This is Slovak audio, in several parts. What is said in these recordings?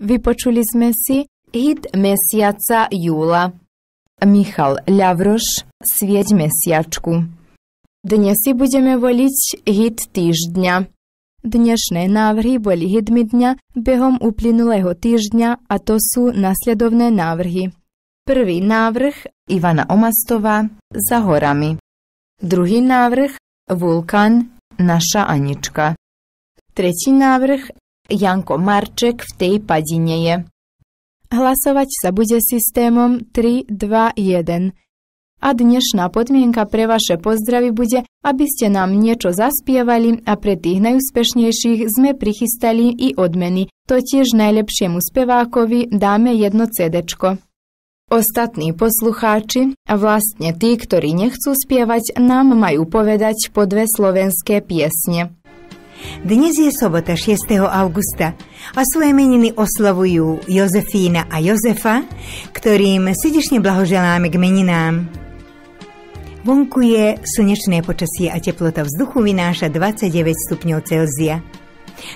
Vypočuli sme si hit mesiaca júla. Michal Ľavroš, Svieť mesiačku. Dnes si budeme voliť hit týždňa. Dnešné návrhy boli hitmi dňa behom uplynulého týždňa a to sú nasledovné návrhy. Prvý návrh Ivana Omastová Za horami. Druhý návrh Vulkan Naša Anička. Tretí návrh Janko Marček V tej padine je. Hlasovať sa bude systémom 3, 2, 1. A dnešná podmienka pre vaše pozdravy bude, aby ste nám niečo zaspievali a pre tých najúspešnejších sme prichystali i odmeny. Totiž najlepšiemu spevákovi dáme 1 CD-čko. Ostatní poslucháči, a vlastne tí, ktorí nechcú spievať, nám majú povedať po 2 slovenské piesne. Dnes je sobota 6. augusta a svoje meniny oslavujú Jozefína a Jozefa, ktorým srdečne blahoželáme k meninám. Vonku je slnečné počasie a teplota vzduchu vynáša 29 stupňov Celzia.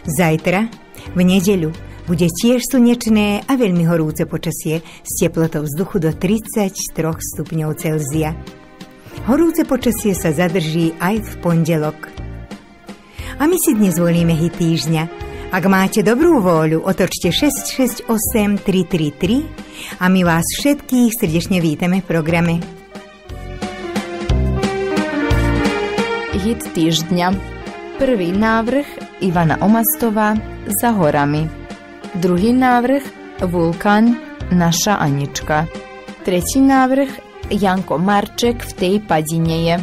Zajtra, v nedeľu, bude tiež slnečné a veľmi horúce počasie s teplotou vzduchu do 33 stupňov Celzia. Horúce počasie sa zadrží aj v pondelok. A my si dnes volíme hit týždňa. Ak máte dobrú vôľu, otočte 668 333 a my vás všetkých srdečne vítame v programe. Hit týždňa. Prvý návrh Ivana Omastová Za horami. Druhý návrh Vulkan Naša Anička. Tretí návrh Janko Marček V tej padine je.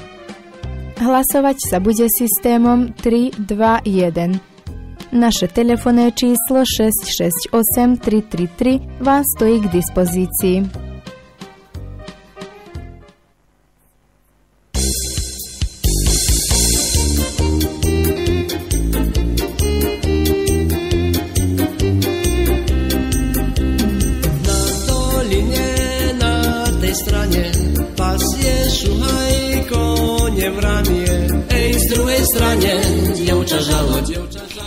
Hlasovať sa bude systémom 3, 2, 1. Naše telefónne číslo 668 333 vám stojí k dispozícii. Na doline, na tej strane pasie šuhaj konie v ranie. Ej, z druhej strane dievča žalo.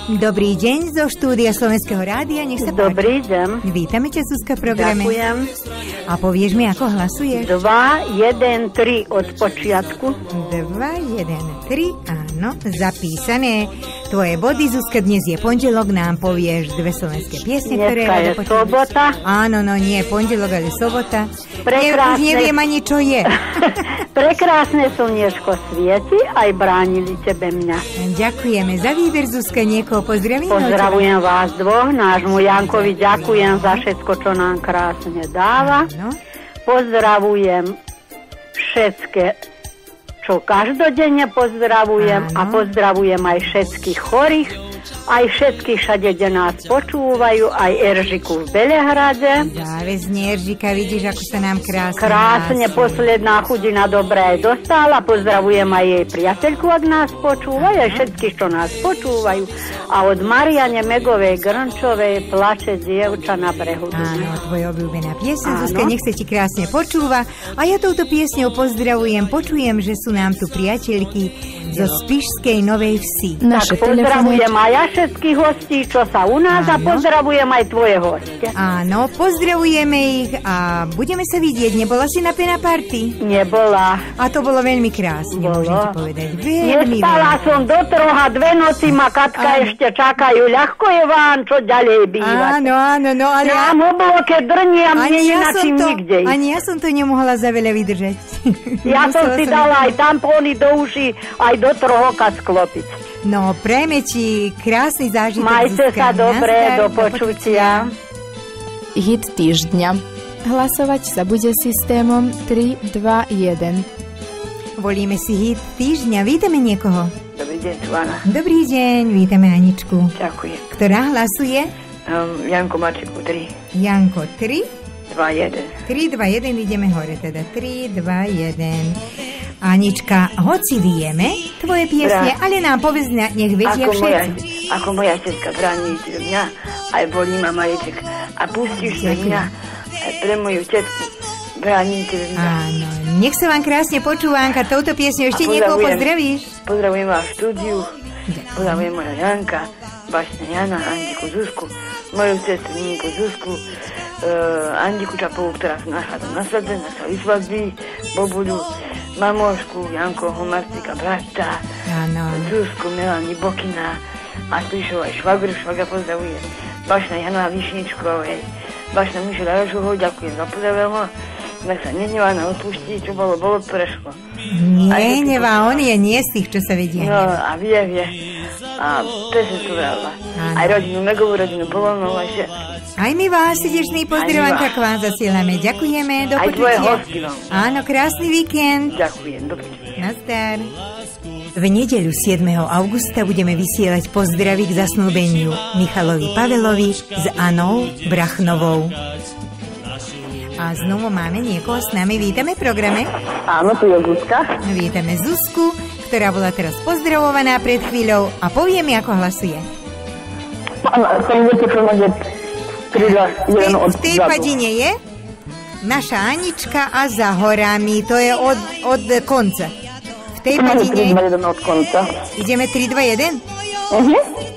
Dobrý deň zo štúdia Slovenského rádia, nech sa páči. Dobrý deň. Vítame ťa, Zuzka, v programe. Ďakujem. A povieš mi, ako hlasuješ? 2, 1, 3 od počiatku. 2, 1, 3, áno, zapísané. Tvoje body, Zuzka, dnes je pondelok, nám povieš 2 slovenské piesne, ktoré rada Dneska je sobota. Áno, no nie pondelok, ale sobota. Prekrásne. Už neviem ani, čo je. Prekrásne slniečko svieti, aj bránili tebe mňa. Ďakujeme za výber, Zuzka, niekoho pozdravím. Pozdravujem vás dvoch, nášmu Jankovi ďakujem za všetko, čo nám krásne dáva. No. Pozdravujem všetké, čo každodenne pozdravujem. Áno. A pozdravujem aj všetkých chorých, aj všetkých všade, kde nás počúvajú, aj Eržiku v Belehrade. Záväzne, Eržika, vidíš, ako sa nám Krásne, posledná chudina dobre aj dostala. Pozdravujem aj jej priateľku, ak nás počúvajú, aj všetkých, čo nás počúvajú. A od Mariane Megovej Grnčovej Plače dievča na brehu. Áno, tvoja obľúbená piesň, Zuzka, nech sa ti krásne počúva. A ja touto piesňou pozdravujem, počujem, že sú nám tu priateľky zo Spišskej Novej Vsi. Tak pozdravujem aj ja všetkých hostí, čo sa u nás, a pozdravujem aj tvoje hostie. Áno, pozdravujeme ich a budeme sa vidieť. Nebola si na Pena Party? Nebola. A to bolo veľmi krásne, môžem ti povedať. Nespala som do 3, 2 noci ma Katka ešte čakajú. Ľahko je vám, čo ďalej bývať. Áno, no ale... Ja mám obloke drní a mne nenačím nikde. Ani ja som to nemohla za veľa vydržať. Ja som si dala aj tampóny do uší, aj do 3 oka sklopiť. No, prejme ti krásny zážitok. Majte Zuzka. sa dobre, Nazdar, do počutia. Hit týždňa. Hlasovať sa bude systémom 3, 2, 1. Volíme si hit týždňa. Vítame niekoho. Dobrý deň, tu Anna. Dobrý deň, vítame Aničku. Ďakujem. Ktorá hlasuje? Janko Marčeku 3. Janko 3. 2, 1. 3, 2, 1, ideme hore teda. 3, 2, 1. Anička, hoci vieme tvoje piesne, ale nám povedz, nech vedia všetci. Ako moja seska bráni mňa, aj bolí ma maječek. A pustíš sa mňa, aj pre moju tetku bráni mňa. Áno, nech sa vám krásne počúva, Anka, touto piesňou ešte niekoho pozdravíš. Pozdravujem vás v štúdiu, pozdravujem moja Janka, Bašna Jana, Andiku Zuzku, moju sestru Ninku Zuzku, Andiku Čapovu, ktorá sa našla tam na svadbe, na svadby, Bobuľu, mamošku, Jankoho, Marcika, brata, Zuzku, Melani Bokina, a prišiel aj švagra pozdravuje, Bašna Jana Višničkovej, Bašna Mišela Jožovou, ďakujem za pozdravujem, nech sa nenevá na odpustí, čo bolo, prešlo. Nie, nevá, on je nie z tých, čo sa vedia. No, a vie. A to je to veľa. Aj rodinu, Megovú rodinu, Bolonov, aj všetky. Aj my vás, srdečný pozdrav, tak vám zasielame. Ďakujeme, do počutia. Aj tvoje hostky vám. Áno, krásny víkend. Ďakujem, do počutia. Nazdar. V nedeľu 7. augusta budeme vysielať pozdravy k zasnúbeniu Michalovi Pavelovi s Anou Brachnovou. A znovu máme niekoho s nami. Vítame v programe. Áno, tu je Zuzka. Vítame Zuzku, ktorá bola teraz pozdravovaná pred chvíľou a povie mi, ako hlasuje. V tej padine je naša Anička a za horami. To je od konca. V tej padine... 3, 2, 1 od konca. Ideme 3, 2, 1?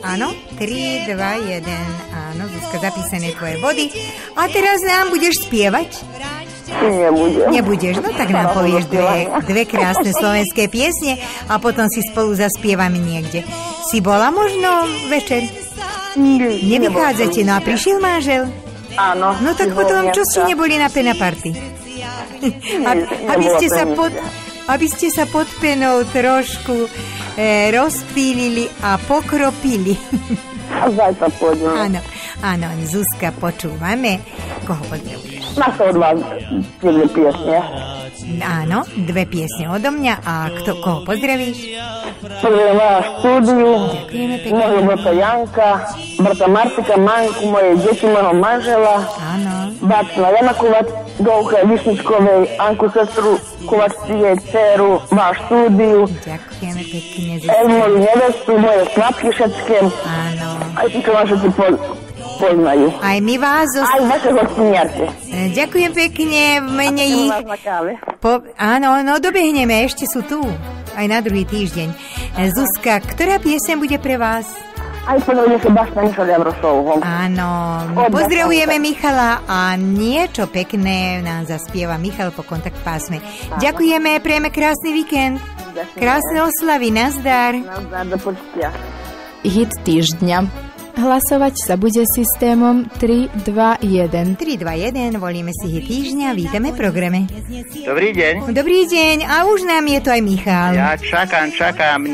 Áno, 3, 2, 1. Áno, Zuzka, zapísané tvoje body. A teraz nám budeš spievať? Nebudeš, no tak nám povieš dve krásne slovenské piesne a potom si spolu zaspievame niekde. Si bola možno večer? Nevychádzate, no a prišiel manžel? Áno. No tak potom, čo ste neboli na pena party? Aby ste sa pod penou trošku rozpílili a pokropili. A zajtra pôjdeme. Áno, Zuzka, počúvame. Koho pozdravuješ? Má sa od vás 2 piesne. Áno, 2 piesne odo mňa. A koho pozdravíš? Pozdravujem vás v štúdiu. Ďakujeme pekne. Mojho brata Janka, brata Marcika, Manku, moje deti, mojho manžela. Áno. Báčna Jana Govke Višničkovej, Anku sestru Kovačcije, dceru, váš štúdiu. Ďakujeme pekne. Moju nevestu, moje sladky všetké. Áno. Aj tí, čo vás všetci poznajú. Aj my vás... Aj vaše hostiniarke. Ďakujem pekne v mene ich. Áno, no dobehneme, ešte sú tu. Aj na druhý týždeň. Zuzka, ktorá pieseň bude pre vás? Aj pozdravujeme sa Bašna Mišela Javrosovho. Áno, pozdravujeme Michala a niečo pekné nám zaspieva Michal po kontakt pásme. Ďakujeme, prejme krásny víkend. Krásne oslavy, nazdar. Nazdar, do počutia. Hit týždňa. Hlasovať sa bude systémom 3, 2, 1. 3, 2, 1, volíme si hit týždňa, vítame v programe. Dobrý deň. Dobrý deň, a už nám je to aj Michal. Ja čakám,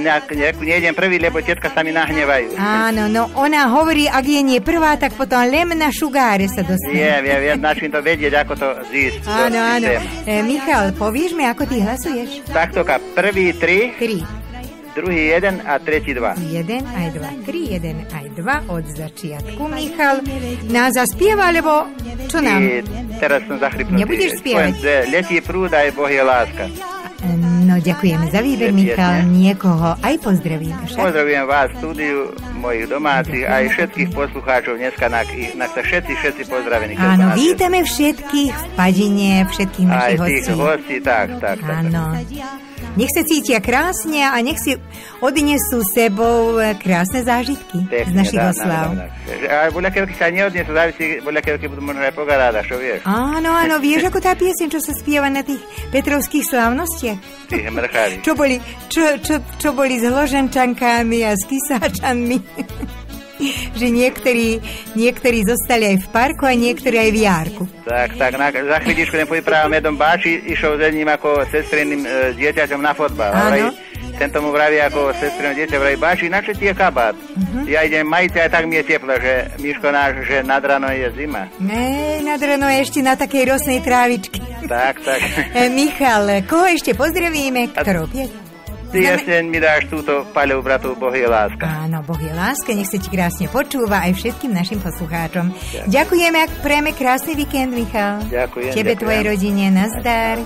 nejdem prvý, lebo tetka sa mi nahnevajú. Áno, no ona hovorí, ak je nie prvá, tak potom len na šugáre sa dostane. Viem, načím to vedieť, ako to zísť. Áno. Michal, povieš mi, ako ty hlasuješ? Taktoka, prvý 3. Druhý 1 a tretí 2. 1 aj 2. 3, 1 aj 2 od začiatku. Michal nás zaspieva, lebo čo nám? Teraz som zachrypnutý. Nebudeš spievať? Letí prúd, aj Boh je láska. No, ďakujeme za výber, Michal. Niekoho aj pozdravíme. Pozdravujem vás v štúdiu, mojich domácich, aj všetkých poslucháčov. Dneska na sa všetci pozdravení. Áno, vítame všetkých v Padine, všetkých našich hostí. Aj tých hostí, tak. Áno. Nech sa cítia krásne a nech si odnesú sebou krásne zážitky z našich oslav. A voľaké roky sa neodnesú, závisí, voľaké roky budú možno aj pogarádať, čo vieš? Áno, vieš, ako tá pieseň, čo sa spieva na tých petrovských slávnostiach? Tých mrchári. Čo boli s hloženčankami a s kysáčanmi? Že niektorí zostali aj v parku a niektorí aj v járku. Tak, za chvíľičku ten práve medom Báči išiel za ním ako sestreným dieťaťom na fotbal. Áno. Tento mu vraví ako sestrené dieťa, vraví Báči, na čo ti je kabát? Ja idem majice, aj tak mi je teplo, že Miško náš, že nad ráno je zima. Nad ráno je ešte na takej rosnej trávičke. Tak. Michal, koho ešte pozdravíme? Ktorou pieť? Ty jeseň mi dáš túto paľovú bratu, Boh je láska. Áno, Boh je láska, nech sa ti krásne počúva aj všetkým našim poslucháčom. Ďakujeme, ak prejme krásny víkend, Michal. Ďakujem. Tebe, tvojej rodine, nazdar.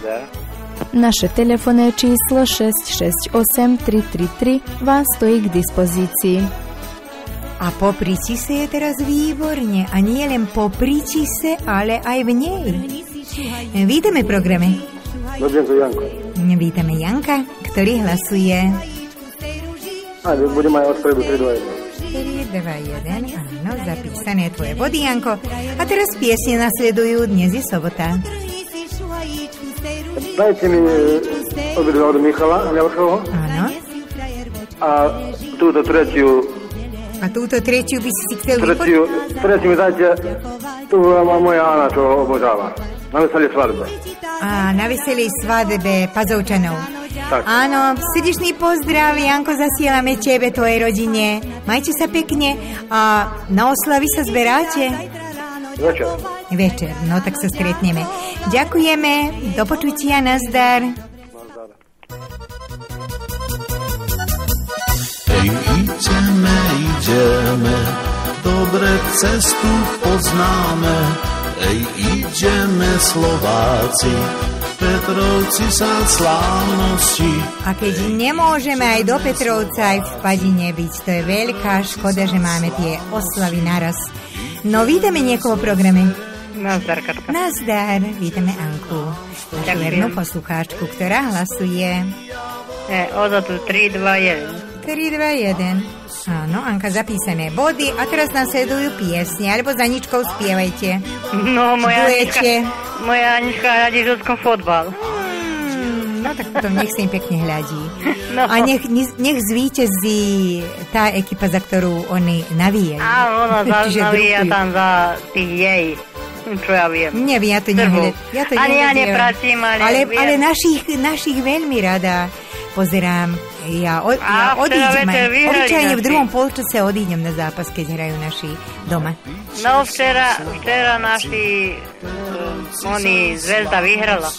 Naše telefónne číslo 668 333 vás stojí k dispozícii. A popri Tise je teraz výborne. A nie len popri Tise, ale aj v nej. Vítame v programe. Dobrý deň, Janko. Vítame Janka, ktorý hlasuje. Budeme aj od stredu 3, 2, 4, 2, 1, áno, zapísané tvoje body, Janko. A teraz piesne nasledujú, dnes je sobota. Dajte mi obidva od Michala Ľavšovho. Áno. A túto tretiu. A túto tretiu by si chcel Tretiu mi dajte, tu bola moja Anna, čo ho obožáva. Na veselej svadbe. A na veselej svadbe Pazovčanov. Tak. Áno, srdečný pozdrav, Janko, zasielame tebe, tvojej rodine. Majte sa pekne a na oslavy sa zberáte? Večer, no tak sa stretneme. Ďakujeme, do počutia, nazdar. Ideme, dobre cestu poznáme. Ideme Slováci, Petrovci sa slávnosti. A keď nemôžeme aj do Petrovca, aj v Padine byť, to je veľká škoda, že máme tie oslavy naraz. No, vítame niekoho v programe. Nazdar, Katka. Nazdar, vítame Anku, našu vernú poslucháčku, ktorá hlasuje. Ozotu 3, 2, 1. 3, 2, 1. Áno, Anka, zapísané body a teraz nasledujú piesne, alebo za Aničkou spievajte. No, moja Anička hľadí ženskom fotbal. No tak potom nech sa im pekne hľadí. No. A nech zvíťazí tá ekipa, za ktorú oni navíjajú. A ona navíja tam za tých jej. Čo ja viem. Neviem, ja to nehľadím. Ani ja nepracím, ale našich veľmi rada pozerám. Ja odídem aj. Obyčajne v druhom polčase odídem na zápas, keď hrajú naši doma. No včera naši oni Zvezda vyhrala.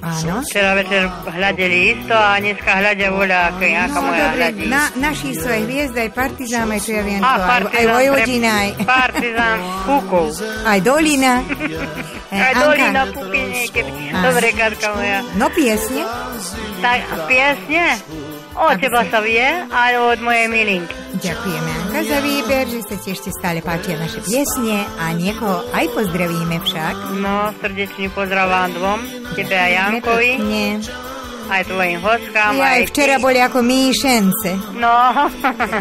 Áno. Včera večer hľadeli isto a dneska hľadia voľa, ako nejaká moja hľadí. Naši sú aj Hviezda, aj Partizán, aj čo ja viem to, aj Vojvodina, aj Partizán, Púkov. Aj Dolina. Aj Dolina, Púky, dobre, Katka moja. No piesne? Tak, piesne? Od teba sa vie, ale od mojej milinky. Ďakujeme, Anka, za výber, že sa ti ešte stále páčia naše piesne a niekoho aj pozdravíme však. No, srdečný pozdrav vám dvom, tebe a Jankovi. Aj tvojim hostkám. Ja aj včera boli ako míšence. No.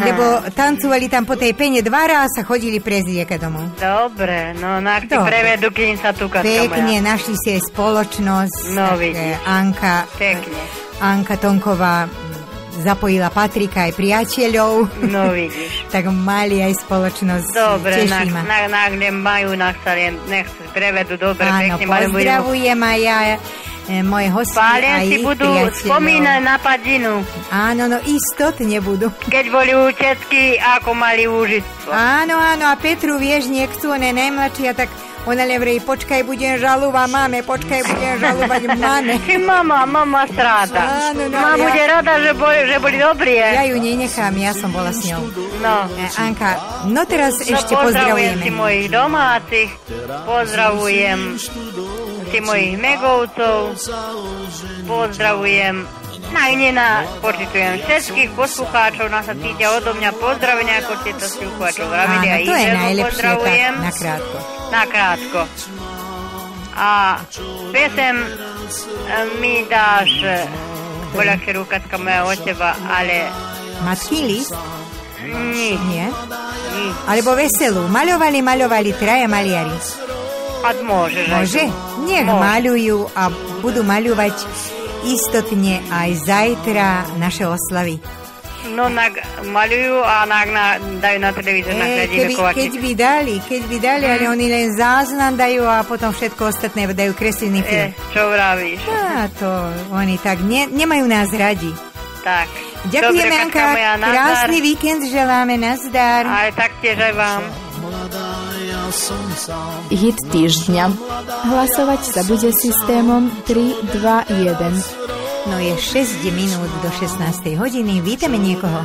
Lebo tancovali tam po tej pene 2 raz a chodili pre rieka domov. Dobre, no na ty prevedú, kým sa tu Katka moja. Pekne, našli si aj spoločnosť. No vidíš. Anka Tonková zapojila Patrika aj priateľov. No vidíš. Tak mali aj spoločnosť. Dobre, nech prevedú dobre, áno, pekne. Áno, pozdravujem aj ja moje hosty a ich budú spomínať na Padinu. Áno, no istotne budú. Keď boli účetky, ako mali úžitstvo. Áno, a Petru, vieš, niekto, ona najmladšia, tak ona levrej, počkaj, budem žalovať mame, mame. Mama stráda. Áno, Mama bude rada, že boli dobrí. Ja ju nenechám, ja som bola s ňou. No. Anka, no teraz ešte pozdravujeme. Pozdravujem si mojich domácich, pozdravujem si mojich megovcov, pozdravujem Nagnena, počítujem všetkých poslucháčov, nás sa cítia odo mňa pozdravenia, ako ste to slucháčov vravili. Áno, to je najlepšie, tak nakrátko. Nakrátko. A pesem mi dáš voľakšie rúkatka moja od teba, ale... Matkin list? Nie. Alebo veselú. Maľovali traja maliari. A môžeš. Môže? Nech maľujú a budú maľovať istotne aj zajtra naše oslavy. No, maľujú a dajú na televízor na keď by dali, ale oni len záznam dajú a potom všetko ostatné dajú kreslený film. Čo vravíš? To oni tak nemajú nás radi. Tak. Ďakujeme, Anka, krásny víkend želáme, nazdar. Ale taktiež aj vám. Hit týždňa. Hlasovať sa bude systémom 3, 2, 1. No je 6 minút do 16. hodiny. Vítame niekoho.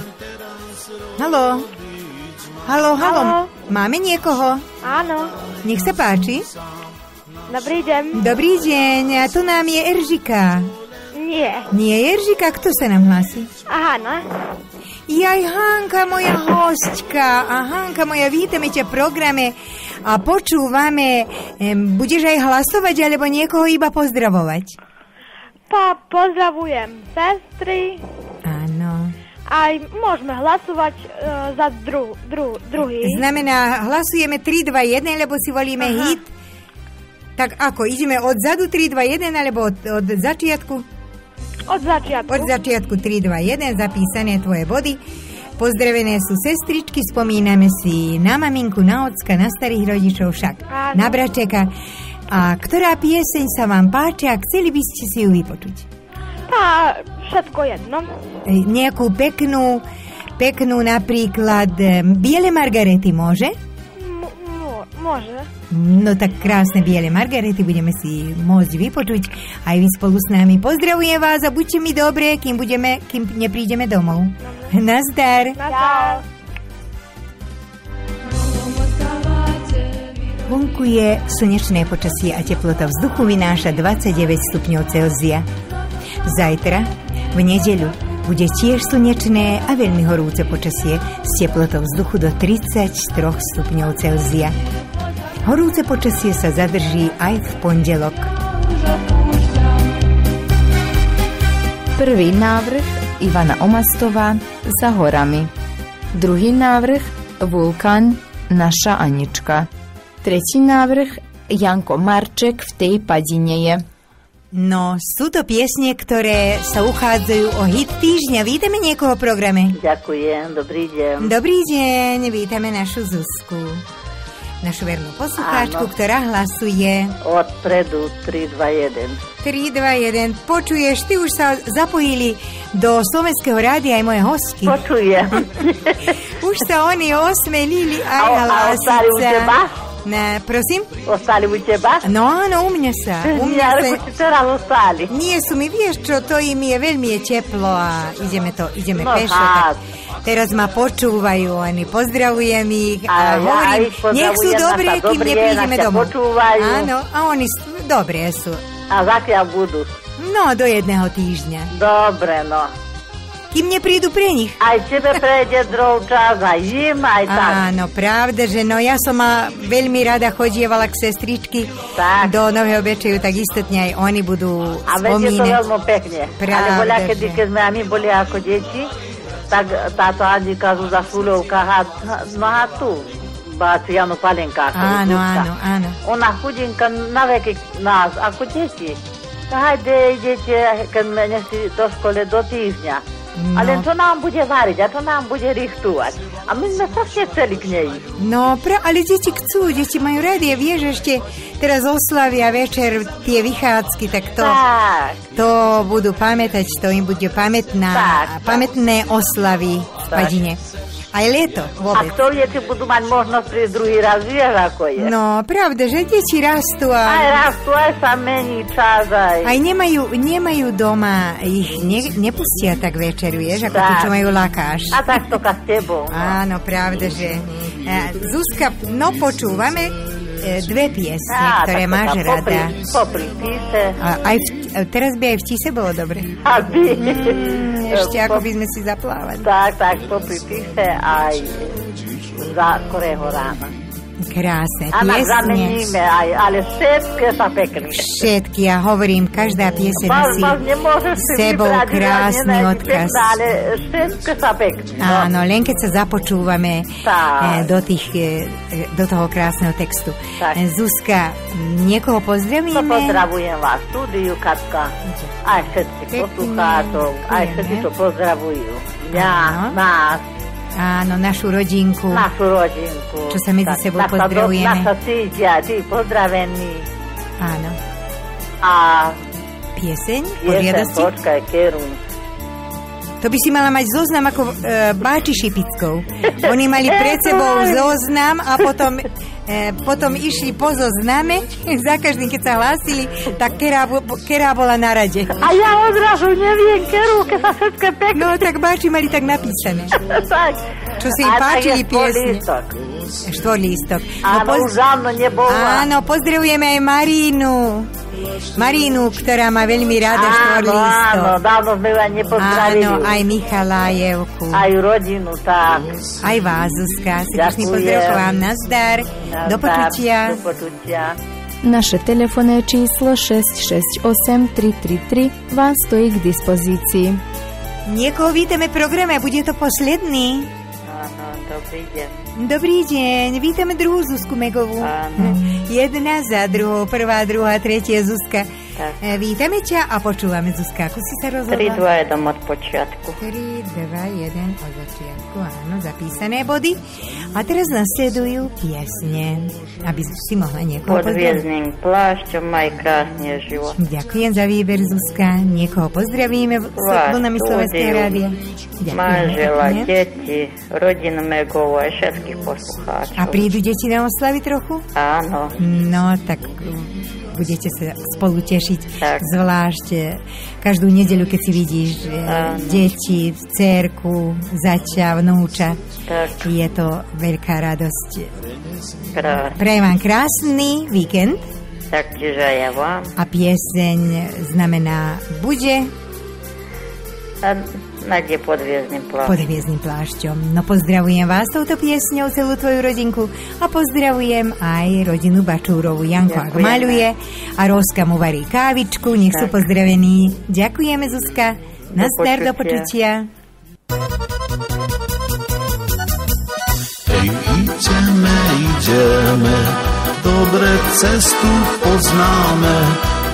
Haló. Máme niekoho? Áno. Nech sa páči. Dobrý deň. Dobrý deň. A tu nám je Eržika. Nie. Nie je Eržika? Kto sa nám hlási? Hanna. Jaj, Hanka, moja hostka. A Hanka moja, vítame ťa v programe a počúvame. Budeš aj hlasovať, alebo niekoho iba pozdravovať? Pozdravujem sestry. Áno. Aj môžeme hlasovať za druhý. Znamená, hlasujeme 3-2-1, lebo si volíme hit. Tak ako, ideme od zadu 3-2-1, alebo od začiatku? Od začiatku. Od začiatku 3-2-1, zapísané tvoje body. Pozdravené sú sestričky, spomíname si na maminku, na ocka, na starých rodičov však, na bračeka. A ktorá pieseň sa vám páči a chceli by ste si ju vypočuť? Tá, všetko jedno. Nejakú peknú napríklad Biele Margarety môže? Môže. No tak krásne Biele Margarety budeme si môcť vypočuť aj vy spolu s nami. Pozdravujem vás a buďte mi dobré, kým neprídeme domov. Nazdar. Nazdar. Vonku je slnečné počasie a teplota vzduchu vynáša 29 stupňov Celzia. Zajtra, v nedeľu, bude tiež slnečné a veľmi horúce počasie s teplotou vzduchu do 33 stupňov Celzia. Horúce počasie sa zadrží aj v pondelok. Prvý návrh Ivana Omastová Za horami. Druhý návrh Vulkan Naša Anička. Tretí návrh Janko Marček V tej padine je. No, sú to piesne, ktoré sa uchádzajú o hit týždňa. Vítame niekoho v programe. Ďakujem, dobrý deň. Dobrý deň, vítame našu Zuzku. Našu vernú poslucháčku, ktorá hlasuje odpredu 3-2-1. 3-2-1. Počuješ, ty už sa zapojili do Slovenského rádia aj moje hostky. Počujem. Už sa oni osmelili aj hlásiť sa. A ostali u teba? Prosím? Ostali u teba? No, áno, u mňa sa. Ja reku, teraz ostali. Nie sú mi, vieš čo, to im je veľmi teplo a ideme pešo. Tak teraz ma počúvajú, oni pozdravujem ich a hovorím, nech sú dobré, kým neprídeme domov. Áno, a oni dobré sú. A zakiaľ budú? No, do jedného týždňa. Dobre, no. Kým neprídu pre nich. Aj tebe prejde druhý čas, aj im, aj tak. Áno, pravda, že no ja som veľmi rada chodievala k sestričky do Nového Bečeju, tak istotne aj oni budú spomínať. A veď je to veľmi pekne. Pravda, ale voľa, keď sme my boli ako deti, tak táto Andika Zúza Fulovka noha tu. Bácianu Palenka. Áno. Ona chudinka na veky nás, ako deti. Hajde, idete, keď nešli do škole do týždňa. No. Ale to nám bude variť a to nám bude richtovať. A my sme sa chceli k nej. No, ale deti chcú, deti majú radi. Vieš, ešte teraz oslavia večer tie vychádzky, tak to budú pamätať, to im bude pamätné oslavy v Padine. Aj leto vôbec. A kto deti budú mať možnosť pri druhý raz, vieš, ako je. No, pravda, že deti rastú aj rastú, aj sa mení čas. Aj nemajú doma, ich nepustia tak večer, vieš, ako tí, čo majú lakáš. A tak to s tebou. No. Áno, pravda, že Zuzka, no počúvame dve piesne, ktoré máš rada. Popri píse. Teraz by aj v tise bolo dobre. Ešte ako by sme si zaplávali. Tak, popri píse aj za korého rána. Krásne piesne. A zameníme aj, ale všetky sa pekné. Všetky, ja hovorím, každá pieseň si sebou krásny odkaz. Ale všetky sa pekné. Áno, len keď sa započúvame do toho krásneho textu. Tak. Zuzka, niekoho pozdravíme? Pozdravujem vás, štúdiu Katka. Aj všetkých poslucháčov, aj všetci to pozdravujú. Nás. Áno, našu rodinku. Čo sa medzi sebou pozdravujeme. Naša cítia, tí pozdravení. Áno. A pieseň? Poriadosti? Počkaj, Keru. To by si mala mať zoznam ako Báči Šipickou. Oni mali pred sebou zoznam a potom išli po zozname. Za každým, keď sa hlásili, tak Kera bola na rade. A ja odrazu neviem Keru, keď sa všetké pekné. No, tak Báči mali tak napísané. Tak. Čo si im páčili piesne. Štvorlístok. Áno, už dávno nebola. Áno, pozdravujeme aj Marínu, ktorá má veľmi rada štvorlístok. Áno, dávno sme ju aj nepozdravili. Áno, aj Michalájevku. Aj rodinu, tak. Aj vás, Zuzka. Srdečný pozdrav vám. Nazdar. Do počutia. Naše telefónne číslo 668 333 vám stojí k dispozícii. Niekoho vítame v programe, bude to posledný. Áno, dobrý deň. Dobrý deň, vítame druhú Zuzku Megovú. Áno. Jedna za druhou, prvá, druhá, tretia Zuzka. Tak. Vítame ťa a počúvame, Zuzka. Ako si sa rozhodla? 3, 2, 1 od počiatku. 3, 2, 1 od začiatku, áno, zapísané body. A teraz nasledujú piesne, aby si mohla niekoho Pod hviezdnym plášťom maj krásne život. Ďakujem za výber, Zuzka. Niekoho pozdravíme vlnami Slovenského rádia. Manžela, deti, rodinu Megovú a všetkých poslucháčov. A prídu deti na oslavy trochu? Áno. No, tak budete sa spolu tešiť. Tak. Zvlášť každú nedeľu, keď si vidíš deti, dcérku, zaťa, vnúča. Tak. Je to veľká radosť. Krásne. Prajem vám krásny víkend. Taktiež aj ja vám. A pieseň znamená bude... A nájde pod hviezdnym plášťom. Pod hviezdnym plášťom. No pozdravujem vás touto piesňou, celú tvoju rodinku a pozdravujem aj rodinu Bačúrovu. Janko ak maľuje a Róska mu varí kávičku, nech sú pozdravení. Ďakujeme, Zuzka. Nazdar, do počutia. Hej, ideme, dobre cestu poznáme.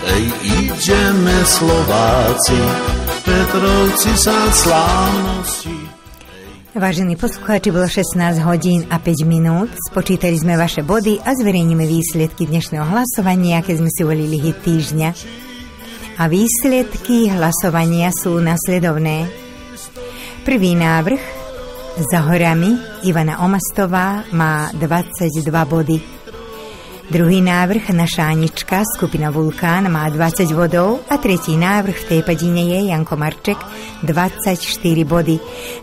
Hej, ideme Slováci, Petrovci sa slávnosti. Vážení poslucháči, bolo 16 hodín a 5 minút. Spočítali sme vaše body a zverejníme výsledky dnešného hlasovania, keď sme si volili hit týždňa. A výsledky hlasovania sú nasledovné. Prvý návrh Za horami Ivana Omastová má 22 body. Druhý návrh Naša Anička, skupina Vulkán, má 20 bodov a tretí návrh v tej padine je Janko Marček, 24 body.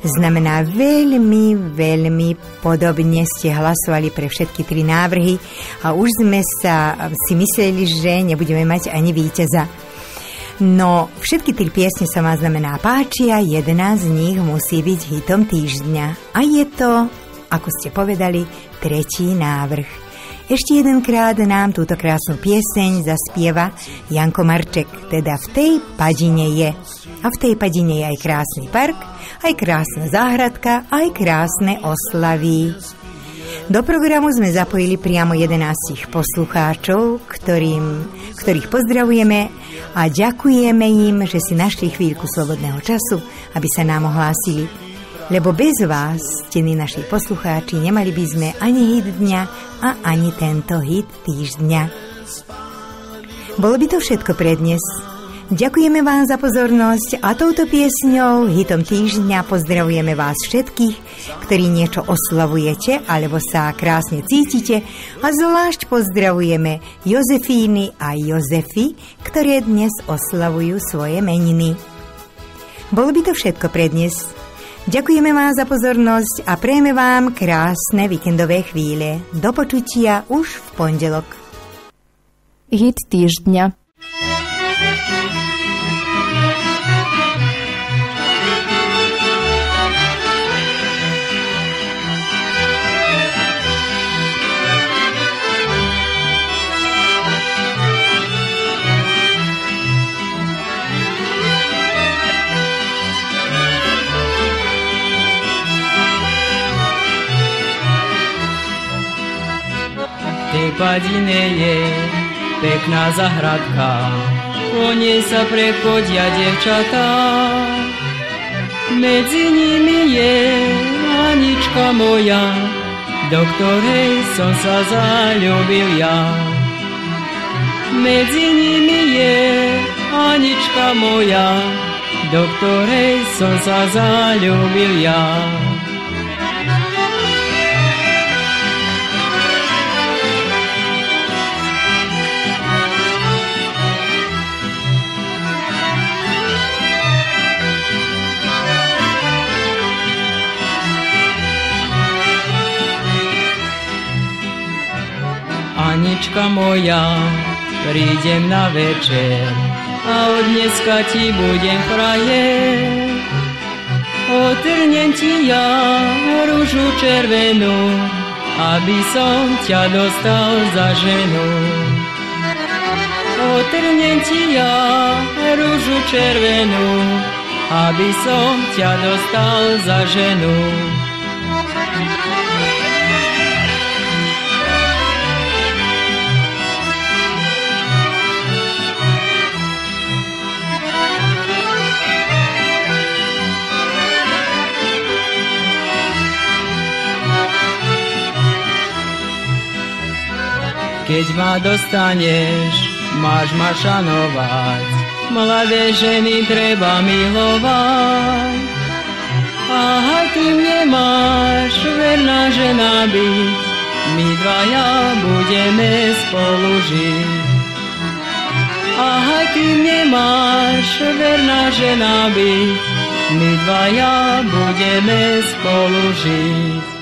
Znamená veľmi, veľmi podobne ste hlasovali pre všetky tri návrhy a už sme si mysleli, že nebudeme mať ani víťaza. No, všetky tri piesne sa vám znamená páčia, jedna z nich musí byť hitom týždňa. A je to, ako ste povedali, tretí návrh. Ešte jedenkrát nám túto krásnu pieseň zaspieva Janko Marček, teda v tej padine je. A v tej padine je aj krásny park, aj krásna záhradka, aj krásne oslavy. Do programu sme zapojili priamo 11 poslucháčov, ktorých pozdravujeme a ďakujeme im, že si našli chvíľku slobodného času, aby sa nám ohlásili. Lebo bez vás, ctení naši poslucháči, nemali by sme ani hit dňa a ani tento hit týždňa. Bolo by to všetko pre dnes. Ďakujeme vám za pozornosť a touto piesňou, hitom týždňa, pozdravujeme vás všetkých, ktorí niečo oslavujete alebo sa krásne cítite a zvlášť pozdravujeme Jozefíny a Jozefy, ktoré dnes oslavujú svoje meniny. Bolo by to všetko pre dnes. Ďakujeme vám za pozornosť a prejme vám krásne víkendové chvíle. Do počutia už v pondelok. Hit týždňa. tej padine je pekná zahradka, po nej sa prechodia dievčatá. Medzi nimi je Anička moja, do ktorej som sa zaľúbil ja. Medzi nimi je Anička moja, do ktorej som sa zaľúbil ja. Anička moja, prídem na večer a od dneska ti budem frajer. Otrnem ti ja ružu červenú, aby som ťa dostal za ženu. Otrnem ti ja ružu červenú, aby som ťa dostal za ženu. Keď ma dostaneš, máš ma šanovať, mladé ženy treba milovať. Aha, ty mne máš verná žena byť, my dvaja budeme spolu žiť. Aha, ty mne máš verná žena byť, my dvaja budeme spolu žiť.